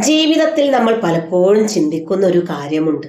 ജീവിതത്തിൽ നമ്മൾ പലപ്പോഴും ചിന്തിക്കുന്ന ഒരു കാര്യമുണ്ട്.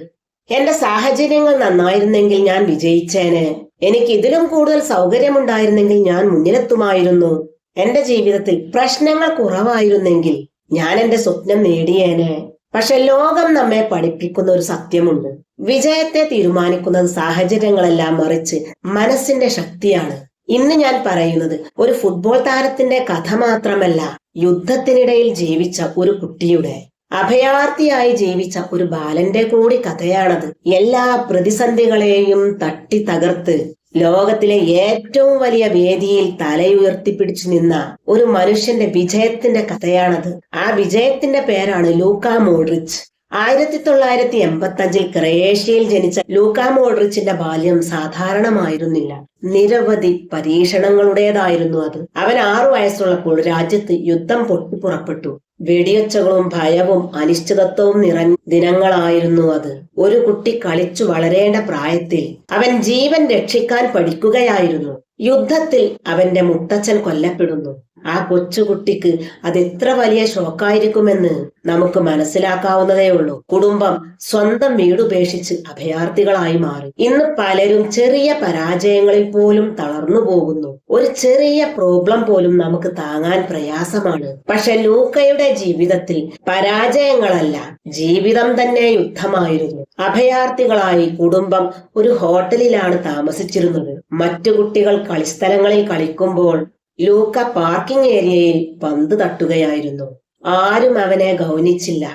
എന്റെ സാഹചര്യങ്ങൾ നന്നായിരുന്നെങ്കിൽ ഞാൻ വിജയിച്ചേനെ. എനിക്ക് ഇതിലും കൂടുതൽ സൗകര്യമുണ്ടായിരുന്നെങ്കിൽ ഞാൻ മുന്നിലെത്തുമായിരുന്നു. എന്റെ ജീവിതത്തിൽ പ്രശ്നങ്ങൾ കുറവായിരുന്നെങ്കിൽ ഞാൻ എന്റെ സ്വപ്നം നേടിയേനെ. പക്ഷെ ലോകം നമ്മെ പഠിപ്പിക്കുന്ന ഒരു സത്യമുണ്ട്. വിജയത്തെ തീരുമാനിക്കുന്നത് സാഹചര്യങ്ങളെല്ലാം മറിച്ച് മനസ്സിന്റെ ശക്തിയാണ്. ഇന്ന് ഞാൻ പറയുന്നത് ഒരു ഫുട്ബോൾ താരത്തിന്റെ കഥ മാത്രമല്ല, യുദ്ധത്തിനിടയിൽ ജീവിച്ച ഒരു കുട്ടിയുടെ, അഭയാർത്ഥിയായി ജീവിച്ച ഒരു ബാലന്റെ കൂടി കഥയാണത്. എല്ലാ പ്രതിസന്ധികളെയും തട്ടി തകർത്ത് ലോകത്തിലെ ഏറ്റവും വലിയ വേദിയിൽ തലയുയർത്തിപ്പിടിച്ചു നിന്ന ഒരു മനുഷ്യന്റെ വിജയത്തിന്റെ കഥയാണത്. ആ വിജയത്തിന്റെ പേരാണ് ലൂക്ക മോഡ്രിച്ച്. 1985 ക്രൊയേഷ്യയിൽ ജനിച്ച ലൂക്ക മോഡ്രിച്ചിന്റെ ബാല്യം സാധാരണമായിരുന്നില്ല. നിരവധി പരീക്ഷണങ്ങളുടേതായിരുന്നു അത്. അവൻ 6 വയസ്സുള്ളപ്പോൾ രാജ്യത്ത് യുദ്ധം പൊട്ടിപ്പുറപ്പെട്ടു. വെടിയൊച്ചകളും ഭയവും അനിശ്ചിതത്വവും നിറഞ്ഞ ദിനങ്ങളായിരുന്നു അത്. ഒരു കുട്ടി കളിച്ചു വളരേണ്ട പ്രായത്തിൽ അവൻ ജീവൻ രക്ഷിക്കാൻ പഠിക്കുകയായിരുന്നു. യുദ്ധത്തിൽ അവന്റെ മുത്തച്ഛൻ കൊല്ലപ്പെടുന്നു. ആ കൊച്ചുകുട്ടിക്ക് അതെത്ര വലിയ ഷോക്കായിരിക്കുമെന്ന് നമുക്ക് മനസ്സിലാക്കാവുന്നതേ ഉള്ളൂ. കുടുംബം സ്വന്തം വീടുപേക്ഷിച്ച് അഭയാർത്ഥികളായി മാറി. ഇന്ന് പലരും ചെറിയ പരാജയങ്ങളിൽ പോലും തളർന്നു പോകുന്നു. ഒരു ചെറിയ പ്രോബ്ലം പോലും നമുക്ക് താങ്ങാൻ പ്രയാസമാണ്. പക്ഷെ ലൂക്കയുടെ ജീവിതത്തിൽ പരാജയങ്ങളല്ല, ജീവിതം തന്നെ യുദ്ധമായിരുന്നു. അഭയാർത്ഥികളായി കുടുംബം ഒരു ഹോട്ടലിലാണ് താമസിച്ചിരുന്നത്. മറ്റു കുട്ടികൾ കളിസ്ഥലങ്ങളിൽ കളിക്കുമ്പോൾ ലൂക്ക പാർക്കിംഗ് ഏരിയയിൽ പന്ത് തട്ടുകയായിരുന്നു. ആരും അവനെ ഗൗനിച്ചില്ല.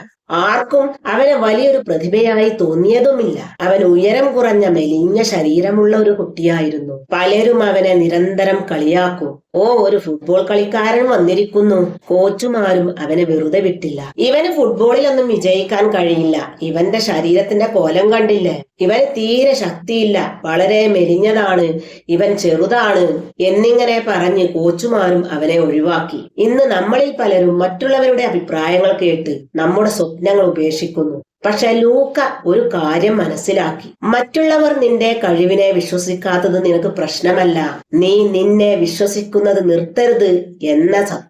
ആർക്കും അവനെ വലിയൊരു പ്രതിഭയായി തോന്നിയതുമില്ല. അവൻ ഉയരം കുറഞ്ഞ മെലിഞ്ഞ ശരീരമുള്ള ഒരു കുട്ടിയായിരുന്നു. പലരും അവനെ നിരന്തരം കളിയാക്കും. ഓ, ഒരു ഫുട്ബോൾ കളിക്കാരൻ വന്നിരിക്കുന്നു. കോച്ചുമാരും അവനെ വെറുതെ വിട്ടില്ല. ഇവന് ഫുട്ബോളിലൊന്നും വിജയിക്കാൻ കഴിയില്ല. ഇവന്റെ ശരീരത്തിന്റെ കോലം കണ്ടില്ലേ, ഇവന് തീരെ ശക്തിയില്ല, വളരെ മെലിഞ്ഞതാണ്, ഇവൻ ചെറുതാണ് എന്നിങ്ങനെ പറഞ്ഞ് കോച്ചുമാരും അവനെ ഒഴിവാക്കി. ഇന്ന് നമ്മളിൽ പലരും മറ്റുള്ളവരുടെ അഭിപ്രായങ്ങൾ കേട്ട് നമ്മുടെ സ്വപ്നങ്ങൾ ഉപേക്ഷിക്കുന്നു. പക്ഷെ ലൂക്ക ഒരു കാര്യം മനസ്സിലാക്കി. മറ്റുള്ളവർ നിന്റെ കഴിവിനെ വിശ്വസിക്കാത്തത് നിനക്ക് പ്രശ്നമല്ല, നീ നിന്നെ വിശ്വസിക്കുന്നത് നിർത്തരുത് എന്ന